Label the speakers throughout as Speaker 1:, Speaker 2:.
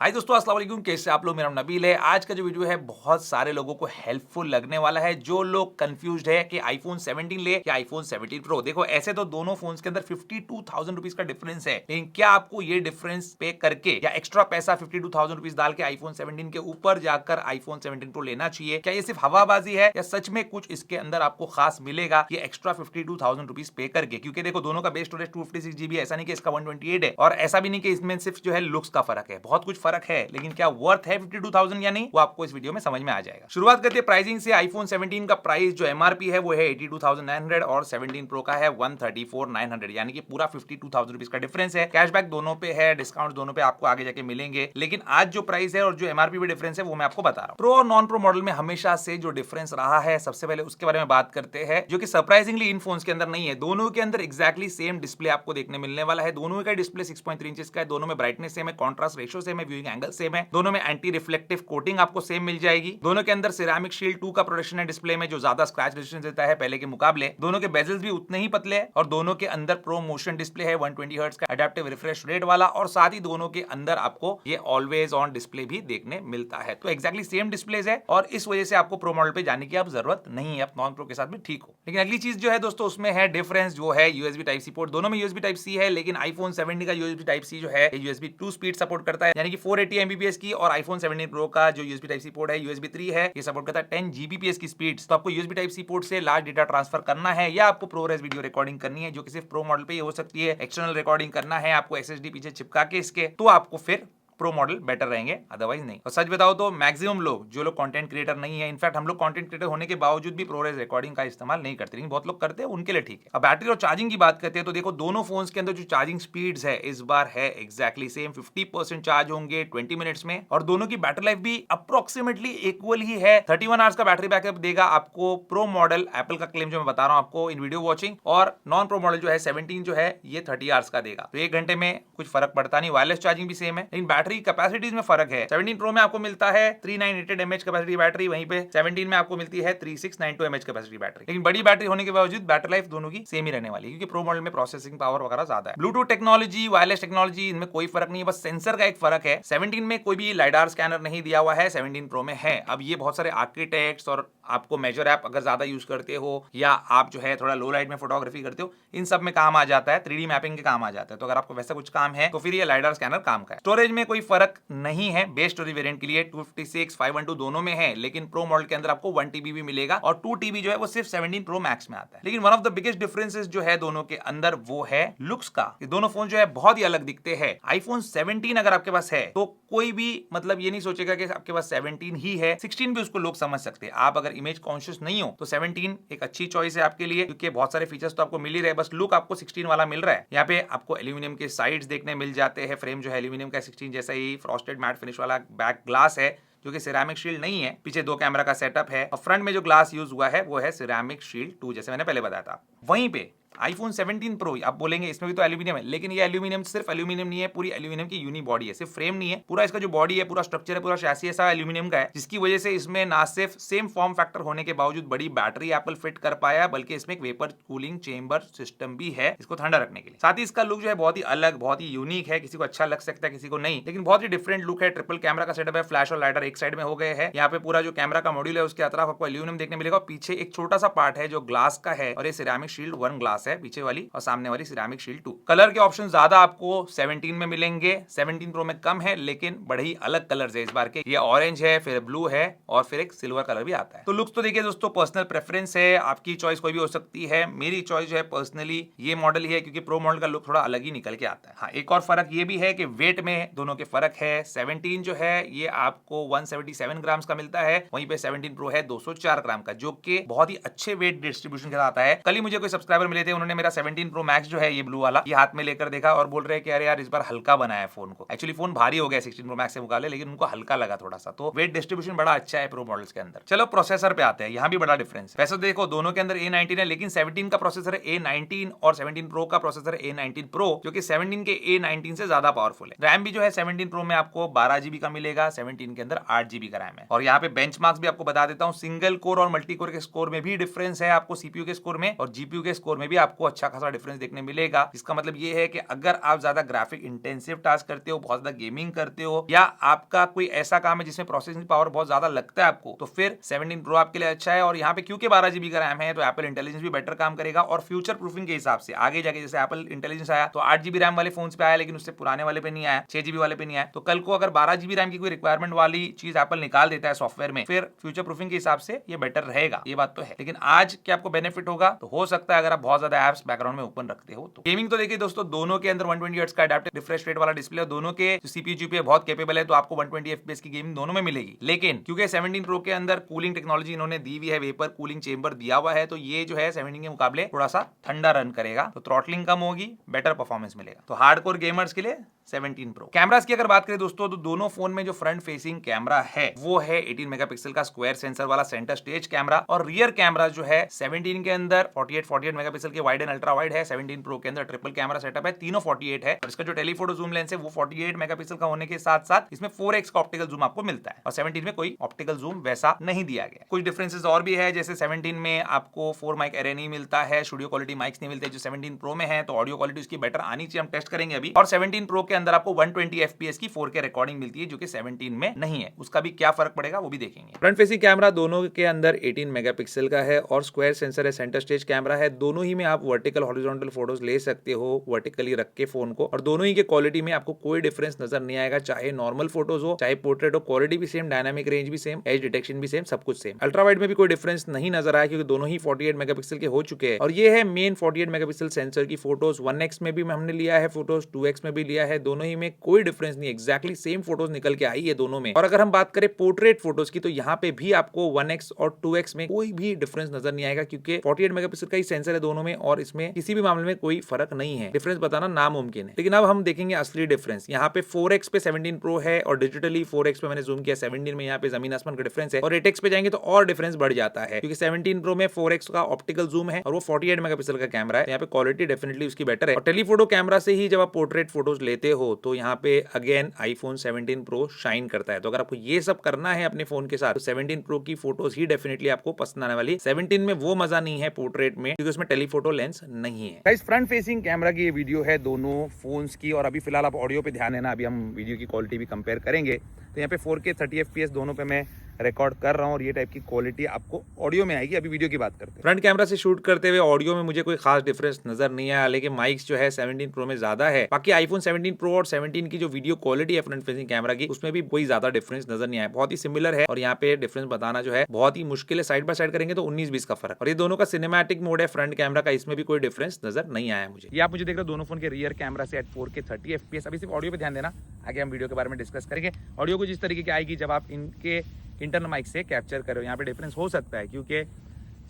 Speaker 1: हाय दोस्तों, अस्सलाम वालेकुम। कैसे आप लोग? मेरा नाम नबील है। आज का जो वीडियो है बहुत सारे लोगों को हेल्पफुल लगने वाला है। जो लोग कंफ्यूज्ड है कि आईफोन 17 ले या आईफोन 17 प्रो। देखो, ऐसे तो दोनों फोन्स के अंदर 52,000 रुपीज का डिफरेंस है, लेकिन क्या आपको ये डिफरेंस पे करके या एक्स्ट्रा पैसा 52,000 रुपीज डाल के आईफोन 17 के ऊपर जाकर आईफोन 17 प्रो लेना चाहिए? क्या ये सिर्फ हवाबाजी है या सच में कुछ इसके अंदर आपको खास मिलेगा ये एक्स्ट्रा 52,000 रुपीज पे करके? क्योंकि देखो, दोनों का बेस स्टोरेज 256 GB, ऐसा नहीं कि इसका 128 है, और ऐसा भी नहीं कि इसमें सिर्फ जो है लुक्स का फर्क है, बहुत कुछ फर्क है। लेकिन क्या वर्थ है 52,000 या नहीं, वो आपको इस वीडियो में समझ में आ जाएगा। शुरुआत करते हैं प्राइसिंग से। आईफोन 17 का प्राइस जो एमआरपी है वो है 82,900 और 17 प्रो का है 134,900, यानी कि पूरा 52,000 रुपीज का डिफरेंस है। कैशबैक दोनों पे है, डिस्काउंट दोनों पे आपको आगे जाके मिलेंगे, लेकिन आज जो प्राइस है और जो एमआरपी पे डिफरेंस है वो मैं आपको बता रहा हूं। प्रो और नॉन प्रो मॉडल में हमेशा से जो डिफरेंस रहा है, सबसे पहले उसके बारे में बात करते हैं, जो कि सरप्राइजिंगली इन फोन्स के अंदर नहीं है। दोनों के अंदर एक्जैक्टली सेम डिस्प्ले आपको देखने मिलने वाला है। दोनों का डिस्प्ले 6.3 इंचेस का है, दोनों में ब्राइटनेस सेम है, कॉन्ट्रास्ट रेशियो सेम है, व्यूइंग एंगल सेम है, दोनों में एंटी रिफ्लेक्टिव कोटिंग आपको सेम मिल जाएगी। दोनों के अंदर सिरेमिक शील्ड 2 का प्रोटेक्शन है डिस्प्ले में, जो ज्यादा स्क्रैच रेजिस्टेंस देता है पहले के मुकाबले। दोनों के बेजल्स भी उतने ही पतले हैं और दोनों के अंदर प्रो मोशन डिस्प्ले है 120 हर्ट्ज का एडेप्टिव रिफ्रेश रेट वाला, और साथ ही दोनों के अंदर आपको ये ऑलवेज ऑन डिस्प्ले भी देखने मिलता है। तो एक्जैक्टली सेम डिस्प्लेज है और इस वजह से आपको प्रो मॉडल पे जाने की अब जरूरत नहीं है, आप नॉन प्रो के साथ भी ठीक हो। लेकिन अगली चीज जो है दोस्तों, उसमें है डिफरेंस, जो है यूएसबी टाइप सी पोर्ट। दोनों में यूएसबी टाइप सी है, लेकिन आईफोन 17 का यूएसबी टाइप सी जो है यूएसबी 2 स्पीड सपोर्ट करता है, यानी कि 480 Mbps की, और आईफोन 17 प्रो का जो यूएसबी टाइप सी पोर्ट है यूएसबी 3 है, ये सपोर्ट करता है 10 Gbps की स्पीड। तो आपको यूएसबी टाइप सी पोर्ट से लार्ज डेटा ट्रांसफर करना है या आपको प्रोरेस वीडियो रिकॉर्डिंग करनी है, जो कि सिर्फ प्रो मॉडल पे ही हो सकती है। एक्सटर्नल रिकॉर्डिंग करना है आपको एसएसडी पीछे चिपका के इसके, तो आपको फिर प्रो मॉडल बेटर रहेंगे, अदरवाइज नहीं। और सच बताओ तो मैक्सिमम लोग, जो लोग कंटेंट क्रिएटर नहीं है, इनफैक्ट हम लोग कंटेंट क्रिएटर होने के बावजूद भी प्रोरेस रिकॉर्डिंग का इस्तेमाल नहीं करते, लेकिन बहुत लोग करते हैं, उनके लिए ठीक है। अब बैटरी और चार्जिंग की बात करते हैं तो देखो, दोनों फोन्स के अंदर जो चार्जिंग स्पीड्स है इस बार है एक्जैक्टली सेम। 50% चार्ज होंगे 20 मिनट्स में, और दोनों की बैटरी लाइफ भी अप्रोक्सीमेटली इक्वल ही है। 31 आवर्स का बैटरी बैकअप देगा आपको प्रो मॉडल, एप्पल का क्लेम जो मैं बता रहा हूं आपको इन वीडियो वॉचिंग, और नॉन प्रो मॉडल जो है 17 जो है ये 30 आवर्स का देगा। तो 1 घंटे में कुछ फर्क पड़ता नहीं। वायरलेस चार्जिंग भी सेम है, लेकिन बैटरी कैपेसिटीज में फर्क है। 17 प्रो में आपको मिलता है 3988 mAh कैपेसिटी बैटरी, वहीं पे 17 में आपको मिलती है 3692 mAh कैपेसिटी बैटरी। लेकिन बड़ी बैटरी होने के बावजूद बैटरी लाइफ दोनों की सेम ही रहने वाली है, क्योंकि प्रो मॉडल में प्रोसेसिंग पावर वगैरह ज्यादा है। ब्लूटूथ टेक्नोलॉजी, वायरलेस टेक्नोलॉजी, इनमें कोई फर्क नहीं है, बस सेंसर का एक फर्क है। 17 में कोई भी लाइडार स्कैनर नहीं दिया हुआ है, 17 प्रो में है। अब ये बहुत सारे आर्किटेक्ट्स और आपको मेजर ऐप अगर ज्यादा यूज करते हो, या आप जो है थोड़ा लो लाइट में फोटोग्राफी करते हो, इन सब में काम आ जाता है, 3D मैपिंग के काम आ जाता है। तो अगर आपको वैसा कुछ काम है तो फिर ये लाइडार स्कैनर काम का है। स्टोरेज में कोई फर्क नहीं है, बेस स्टोरेज वेरिएंट के लिए 256, 512 दोनों में है, लेकिन प्रो मॉडल के अंदर आपको 1 TB भी मिलेगा, और 2 TB जो है वो सिर्फ 17 प्रो मैक्स में आता है। लेकिन one of the biggest differences जो है दोनों के अंदर वो है लुक्स का। ये दोनों फोन जो है बहुत ही अलग दिखते हैं। आईफोन 17 अगर आपके पास है तो कोई भी मतलब ये नहीं सोचेगा कि आपके पास 17 ही है, 16 भी उसको लोग समझ सकते हैं। आप अगर इमेज कॉन्शियस नहीं हो तो 17 एक अच्छी चॉइस है आपके लिए, क्योंकि बहुत सारे फीचर्स तो आपको मिल ही रहे, बस लुक आपको 16 वाला मिल रहा है। यहाँ पे आपको एल्यूमिनियम के साइड्स देखने मिल जाते हैं, फ्रेम जो है एल्यूमिनियम का 16 जैसा ही, फ्रॉस्टेड मैट फिनिश वाला बैक ग्लास है, जो कि सिरेमिक शील्ड नहीं है। पीछे 2 कैमरा का सेटअप है, और फ्रंट में जो ग्लास यूज हुआ है वो है सिरेमिक शील्ड 2, जैसे मैंने पहले बताया था। वहीं पे आईफोन 17 प्रो, आप बोलेंगे इसमें भी तो एल्यूमिनियम है, लेकिन ये एल्यूमिनियम सिर्फ एल्यूमिनियम नहीं है, पूरी एल्यूमिनियम की यूनी बॉडी है, सिर्फ फ्रेम नहीं है। पूरा इसका जो बॉडी है, पूरा स्ट्रक्चर है, पूरा शैसी है, सब एल्यूमिनियम का है, जिसकी वजह से इसमें ना सिर्फ सेम फॉर्म फैक्टर होने के बावजूद बड़ी बैटरी एप्पल फिट कर पाया, बल्कि इसमें एक वेपर कूलिंग चेंबर सिस्टम भी है इसको ठंडा रखने के लिए। साथ ही इसका लुक जो है बहुत ही अलग, बहुत ही यूनिक है, किसी को अच्छा लग सकता है, किसी को नहीं, लेकिन बहुत ही डिफरेंट लुक है। ट्रिपल कैमरा का सेटअप है, फ्लैश और लाइटर एक साइड में हो गए हैं। यहाँ पे पूरा जो कैमरा का मॉड्यूल है उसके अतराफ आपको एल्यूमिनियम देखने मिलेगा, और पीछे एक छोटा सा पार्ट है जो ग्लास का है, और ये सिरेमिक शील्ड 1 ग्लास है पीछे वाली, और सामने वाली सिरेमिक शील्ड 2। कलर के ऑप्शन ज्यादा आपको 17 में मिलेंगे, 17 प्रो में कम है, लेकिन बड़े ही अलग कलर्स है इस बार के। ये ऑरेंज है, फिर ब्लू है, और फिर एक सिल्वर कलर भी आता है। तो लुक्स तो देखिए दोस्तों, पर्सनल प्रेफरेंस है, आपकी चॉइस कोई भी हो सकती है। मेरी चॉइस जो है पर्सनली ये मॉडल ही है, क्योंकि प्रो मॉडल का लुक थोड़ा अलग ही निकल के आता है। हाँ, एक और फर्क ये भी है कि वेट में दोनों के फर्क है। 17 जो है ये आपको 177 ग्राम्स का मिलता है, वहीं पे 17 प्रो है 204 ग्राम का, जो कि बहुत ही अच्छे वेट डिस्ट्रीब्यूशन के साथ आता है। कल ही मुझे कोई सब्सक्राइबर मिले थे, उन्होंने मेरा 17 प्रो मैक्स जो है ये ब्लू वाला, ये हाथ में लेकर देखा और बोल रहे हैं कि अरे यार इस बार हल्का बनाया है फोन को। एक्चुअली फोन भारी हो गया 16 प्रो मैक्स से मुकाबले, लेकिन उनको हल्का लगा थोड़ा सा। तो वेट डिस्ट्रीब्यूशन बड़ा अच्छा है प्रो मॉडल्स के अंदर। चलो प्रोसेसर पे आते हैं, यहाँ भी बड़ा डिफरेंस है। वैसे देखो दोनों के अंदर A19 है, लेकिन 17 का प्रोसेसर है A19 और 17 प्रो का प्रोसेसर है A19 प्रो, जो कि 17 के A19 से ज्यादा पावरफुल है। रैम भी जो है 17 प्रो में आपको 12 GB का मिलेगा, 17 के अंदर 8 GB का रैम है। और यहाँ पे बेंचमार्क्स भी आपको बता देता हूँ, सिंगल कोर और मल्टी कोर के स्कोर में भी डिफरेंस है आपको, सीपीयू के स्कोर में और जीपीयू के स्कोर में भी आपको अच्छा खासा डिफरेंस देखने मिलेगा। इसका मतलब ये है कि अगर आप ज्यादा ग्राफिक इंटेंसिव टास्क करते हो, बहुत ज्यादा गेमिंग करते हो, या आपका कोई ऐसा काम है जिसमें प्रोसेसिंग पावर बहुत ज्यादा लगता है आपको, तो फिर 17 प्रो आपके लिए अच्छा है। और यहाँ पे क्योंकि 12 GB का रैम है तो एप्पल इंटेलिजेंस भी बेटर काम करेगा। और फ्यूचर प्रूफिंग के हिसाब से आगे जाके जैसे एप्पल इंटेलिजेंस आया तो 8 GB रैम वाले फोन पे आया, लेकिन उससे पुराने वाले पे नहीं आया, 6 GB वाले पे नहीं आया। तो कल को अगर 12 GB रैम की कोई रिक्वायरमेंट वाली चीज एप्पल निकाल देता है सॉफ्टवेयर में, फिर फ्यूचर प्रूफिंग के हिसाब से ये बेटर रहेगा, ये बात तो है। लेकिन आज क्या आपको बेनिफिट होगा, तो हो सकता है अगर आप बहुत ज्यादा एप्स बैकग्राउंड में ओपन रखते हो तो। गेमिंग तो देखिए दोस्तों, दोनों के अंदर 120 हर्ट्ज का एडेप्टिव रिफ्रेश रेट वाला डिस्प्ले, दोनों के सीपीयू जीपीयू बहुत कैपेबल है, तो आपको 120 FPS की गेमिंग दोनों में मिलेगी। लेकिन क्योंकि 17 प्रो के अंदर कूलिंग टेक्नोलॉजी इन्होंने दी हुई है, वेपर कूलिंग चेंबर दिया हुआ है, तो ये जो है 17 के मुकाबले थोड़ा सा ठंडा रन करेगा, तो थ्रॉटलिंग कम होगी, बेटर परफॉर्मेंस मिलेगा। तो हार्डकोर गेमर्स के लिए 17 प्रो। कैमरास की अगर बात करें दोस्तों, तो दोनों फोन में जो फ्रंट फेसिंग कैमरा है वो है 18 मेगापिक्सल का स्क्वायर सेंसर वाला सेंटर स्टेज कैमरा, और रियर कैमरा जो है 17 के अंदर 48 मेगापिक्सल के वाइड एंड अल्ट्रा वाइड है, 17 प्रो के अंदर ट्रिपल कैमरा सेटअप है, तीनों 48 है। और इसका जो टेलीफोटो जूम लेंस है वो 48 मेगापिक्सल का होने के साथ साथ इसमें 4x का ऑप्टिकल जूम आपको मिलता है, और 17 में कोई ऑप्टिकल जूम वैसा नहीं दिया गया। कुछ डिफरेंसेस और भी है, जैसे 17 में आपको 4 माइक एरे नहीं मिलता है, स्टूडियो क्वालिटी माइक्स नहीं मिलते जो 17 प्रो में है, तो ऑडियो क्वालिटी उसकी बेटर आनी चाहिए, हम टेस्ट करेंगे अभी। और 17 प्रो के अंदर आपको 120 FPS की 4K रिकॉर्डिंग मिलती है, जो कि 17 में नहीं है। उसका भी क्या फर्क पड़ेगा वो भी देखेंगे। फ्रंट फेसिंग कैमरा दोनों के अंदर 18 मेगापिक्सल का है, और स्क्वायर सेंसर है, सेंटर स्टेज कैमरा है। दोनों ही में आप वर्टिकल हॉरिजॉन्टल फोटोज ले सकते हो, वर्टिकली रख के फोन को, और दोनों ही के क्वालिटी में आपको कोई डिफरेंस नजर नहीं आएगा, चाहे नॉर्मल फोटोज हो चाहे पोर्ट्रेट हो, क्वालिटी भी सेम, डायनामिक रेंज भी सेम, एज डिटेक्शन भी सेम, सब कुछ सेम। अल्ट्रा वाइड में भी कोई डिफरेंस नहीं नजर आया, क्योंकि दोनों ही 48 मेगापिक्सल के हो चुके हैं, और ये है मेन 48 मेगापिक्सल सेंसर की फोटोज। 1x में भी हमने लिया है फोटोज, 2x में भी लिया है, दोनों ही में कोई डिफरेंस नहीं, एक्जैक्टली सेम फोटोज निकल के आई है दोनों में। और अगर हम बात करें पोर्ट्रेट फोटोज की, तो यहाँ पे भी आपको 1x और 2x में कोई भी डिफरेंस नजर नहीं आएगा, क्योंकि 48 मेगापिक्सल का ही सेंसर है दोनों में, और इसमें किसी भी मामले में कोई फर्क नहीं है। डिफरेंस बताना नामुमकिन है। लेकिन अब हम देखेंगे असली डिफरेंस। यहाँ पे 4x पे 17 प्रो है, और डिजिटली 4x पे मैंने जूम किया, 17 में यहाँ पे जमीन आसमान का डिफरेंस है, और 8x पे जाएंगे तो और डिफरेंस बढ़ जाता है, क्योंकि 17 प्रो में 4x का ऑप्टिकल जूम है और वो 48 मेगापिक्सल का कैमरा है। यहाँ पे क्वालिटी डेफिनेटली उसकी बेटर है, और टेलीफोटो कैमरा से ही जब आप पोर्ट्रेट फोटोज लेते हो तो यहाँ पे अगेन आईफोन 17 प्रो शाइन करता है। तो अगर आपको ये सब करना है अपने फोन के साथ, तो 17 प्रो की फोटोज ही डेफिनेटली आपको पसंद आने वाली। 17 में वो मजा नहीं है पोर्ट्रेट में, क्योंकि उसमें टेलीफोटो लेंस नहीं है। गाइस, फ्रंट फेसिंग कैमरा की ये वीडियो है दोनों फोन्स की, और अभी फिलहाल आप ऑडियो पे ध्यान देना, अभी हम वीडियो की क्वालिटी भी कंपेयर करेंगे। तो यहाँ पे 4K 30 FPS दोनों पे मैं रिकॉर्ड कर रहा हूँ, और ये टाइप की क्वालिटी आपको ऑडियो में आएगी। अभी वीडियो की बात करते हैं। फ्रंट कैमरा से शूट करते हुए ऑडियो में मुझे कोई खास डिफरेंस नजर नहीं आया, लेकिन माइक्स जो है 17 प्रो में ज्यादा है। बाकी आईफोन 17 प्रो और 17 की जो वीडियो क्वालिटी है फ्रंट फेसिंग कैमरा की, उसमें भी कोई ज्यादा डिफरेंस नजर नहीं आया, बहुत ही सिमिलर है। और यहाँ पे डिफरेंस बताना जो है बहुत ही मुश्किल है, साइड बाय साइड करेंगे तो 19-20 का फर्क। और ये दोनों का सिनेमैटिक मोड है फ्रंट कैमरा का, इसमें भी कोई डिफरेंस नजर नहीं आया मुझे। ये आप मुझे देख रहे हो दोनों फोन के रियर कैमरा से 4K 30 FPS। अभी सिर्फ ऑडियो पे ध्यान देना, आगे हम वीडियो के बारे में डिस्कस करेंगे। ऑडियो को जिस तरीके की आएगी जब आप इनके इंटरनल माइक से कैप्चर करो, यहाँ पे डिफरेंस हो सकता है, क्योंकि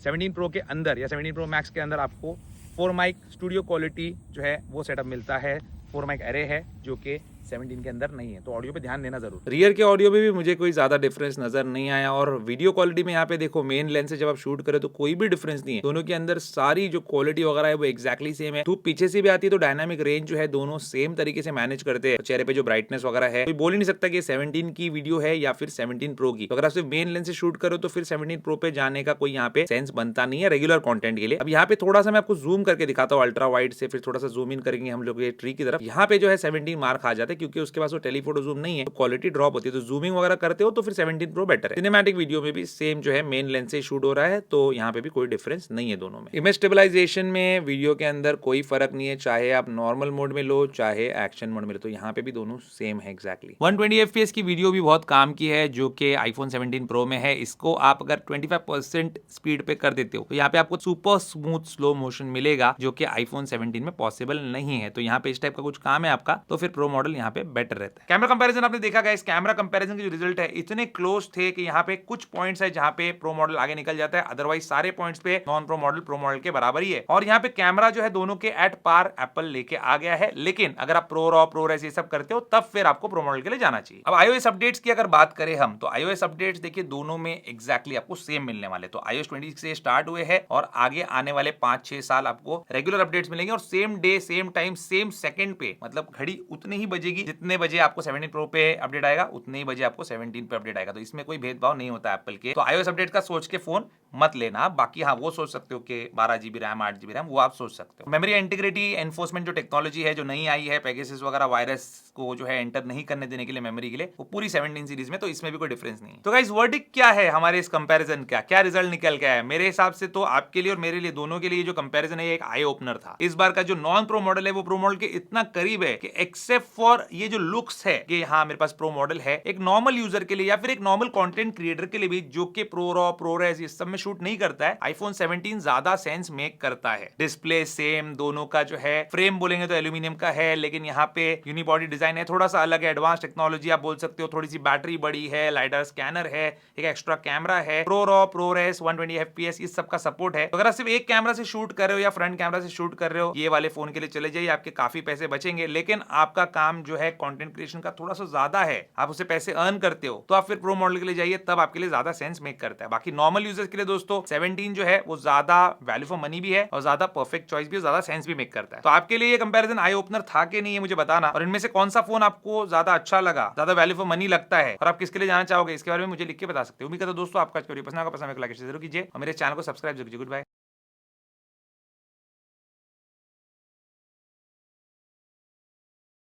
Speaker 1: 17 प्रो के अंदर या 17 प्रो मैक्स के अंदर आपको 4 माइक स्टूडियो क्वालिटी जो है वो सेटअप मिलता है, 4 माइक एरे है, जो कि 17 के अंदर नहीं है। तो ऑडियो पे ध्यान देना जरूर। रियर के ऑडियो में भी मुझे कोई ज्यादा डिफरेंस नजर नहीं आया, और वीडियो क्वालिटी में यहाँ पे देखो मेन लेंस से जब आप शूट करें तो कोई भी डिफरेंस नहीं है। दोनों के अंदर सारी जो क्वालिटी वगैरह है वो एक्जैक्टली सेम है। धूप पीछे से भी आती है तो डायनामिक रेंज जो है दोनों सेम तरीके से मैनेज करते हैं। चेहरे पे जो ब्राइटनेस वगैरह है, कोई बोल ही नहीं सकता कि 17 की वीडियो है या फिर 17 प्रो की। तो अगर आप सिर्फ मेन लेंस से शूट करो तो फिर 17 प्रो पे जाने का कोई यहाँ पे सेंस बनता नहीं है रेगुलर कंटेंट के लिए। अब यहाँ पे थोड़ा सा मैं आपको जूम करके दिखाता हूँ अल्ट्रा वाइड से, फिर थोड़ा सा जूम इन करेंगे हम लोग ये ट्री की तरफ। यहाँ पे जो है 17 मार खा जाते हैं, क्योंकि उसके पास वो टेलीफोटो जूम नहीं है, तो क्वालिटी ड्रॉप होती है। तो जूमिंग वगैरह करते हो तो फिर 17 प्रो बेटर है। सिनेमैटिक वीडियो में भी सेम जो है मेन लेंस से शूट हो रहा है, तो यहाँ पे भी कोई डिफरेंस नहीं है दोनों में। इमेज स्टेबलाइजेशन में वीडियो के अंदर कोई फर्क नहीं है, चाहे आप नॉर्मल मोड में लो चाहे एक्शन मोड में लो, तो यहाँ पे भी दोनों सेम है एक्जैक्टली। 120 FPS की वीडियो भी बहुत काम की है, जो कि आईफोन 17 प्रो में है। इसको आप अगर 25% स्पीड पे कर देते हो तो यहाँ पे आपको सुपर स्मूथ स्लो मोशन मिलेगा, जो कि आईफोन 17 में पॉसिबल नहीं है। तो यहाँ पे इस टाइप का कुछ काम है आपका, तो फिर प्रो मॉडल यहाँ पे बेटर रहता है। कैमरा कंपैरिजन आपने देखा गाइस, कैमरा कंपैरिजन के जो रिजल्ट है इतने क्लोज थे कि यहाँ पे कुछ पॉइंट्स है जहाँ पे प्रो मॉडल आगे निकल जाता है, अदरवाइज सारे पॉइंट्स पे नॉन प्रो मॉडल के बराबर ही है। और यहाँ पे कैमरा जो है दोनों के एट पार एप्पल लेके आ गया है। लेकिन अगर आप प्रो रॉ प्रो रेस ये सब करते हो तब फिर आपको प्रो मॉडल के लिए जाना चाहिए। अब iOS अपडेट्स की अगर बात करें हम, तो iOS अपडेट्स देखिए दोनों में एक्जैक्टली आपको सेम मिलने वाले। तो iOS 20 से स्टार्ट हुए हैं और आगे आने वाले 5-6 साल आपको रेगुलर अपडेट्स मिलेंगे, और same day same time same second पे, मतलब घड़ी उतनी ही बजेगी बजेगी, जितने बजे आपको 17 प्रो पे अपडेट आएगा उतने ही बजे आपको 17 पे अपडेट आएगा। तो इसमें कोई भेदभाव नहीं होता एप्पल के। तो iOS अपडेट का सोच के फोन मत लेना। बाकी हाँ, वो सोच सकते हो कि 12 GB रैम 8 GB रैम, वो आप सोच सकते हो। मेमोरी इंटीग्रिटी एनफोर्समेंट जो टेक्नोलॉजी है जो नई आई है, पेगासस वगैरह वायरस को जो है एंटर नहीं करने देने के लिए मेमोरी के लिए, वो पूरी 17 सीरीज में, तो इसमें भी कोई डिफरेंस नहीं है। तो गाइस वर्डिक्ट क्या है हमारे इस कंपैरिजन का, क्या रिजल्ट निकल के आया? मेरे हिसाब से तो आपके लिए और मेरे लिए दोनों के लिए जो कंपैरिजन है, एक आई ओपनर था। इस बार का जो नॉन प्रो मॉडल है वो प्रो मॉडल के इतना करीब है कि एक्सेप्ट फॉर ये जो लुक्स है कि हाँ मेरे पास प्रो मॉडल है, एक नॉर्मल यूजर के लिए या फिर एक नॉर्मल कंटेंट क्रिएटर के लिए भी जो कि प्रो रॉ प्रो रेस इस सब में शूट नहीं करता है, iPhone 17 ज्यादा सेंस मेक करता है। डिस्प्ले सेम, दोनों का जो है फ्रेम बोलेंगे तो एल्यूमिनियम का है, लेकिन यहाँ पे यूनिबॉडी डिजाइन है, थोड़ा सा अलग है, एडवांस टेक्नोलॉजी आप बोल सकते हो, थोड़ी सी बैटरी बड़ी है, लाइडर स्कैनर है, एक एक्स्ट्रा कैमरा है, ProRAW ProRes 120 FPS इस सब का सपोर्ट है। तो अगर आप सिर्फ एक कैमरा से शूट कर रहे हो या फ्रंट कैमरा से शूट कर रहे हो, ये वाले फोन के लिए चले जाइए, आपके काफी पैसे बचेंगे। लेकिन आपका काम जो है कंटेंट क्रिएशन का थोड़ा सा ज्यादा है, आप उससे पैसे अर्न करते हो, तो आप फिर प्रो मॉडल के लिए जाइए, तब आपके लिए ज्यादा सेंस मेक करता है। बाकी नॉर्मल यूजर्स के लिए दोस्तों 17 जो है वो ज्यादा वैल्यू फॉर मनी भी है और ज्यादा परफेक्ट चॉइस भी, ज्यादा सेंस भी मेक करता है। तो आपके लिए ये कंपैरिजन आई ओपनर था कि नहीं, ये मुझे बताना। और इनमें से कौन सा फोन आपको ज्यादा अच्छा लगा, ज्यादा वैल्यू फॉर मनी लगता है, और आप किसके लिए जाना चाहोगे, इसके बारे में मुझे लिख के बता सकते हो। उम्मीद करता हूं दोस्तों आपका वीडियो पसंद आएगा, पसंद आए लाइक शेयर जरूर कीजिए और मेरे चैनल को सब्सक्राइब जरूर कीजिए। Good bye.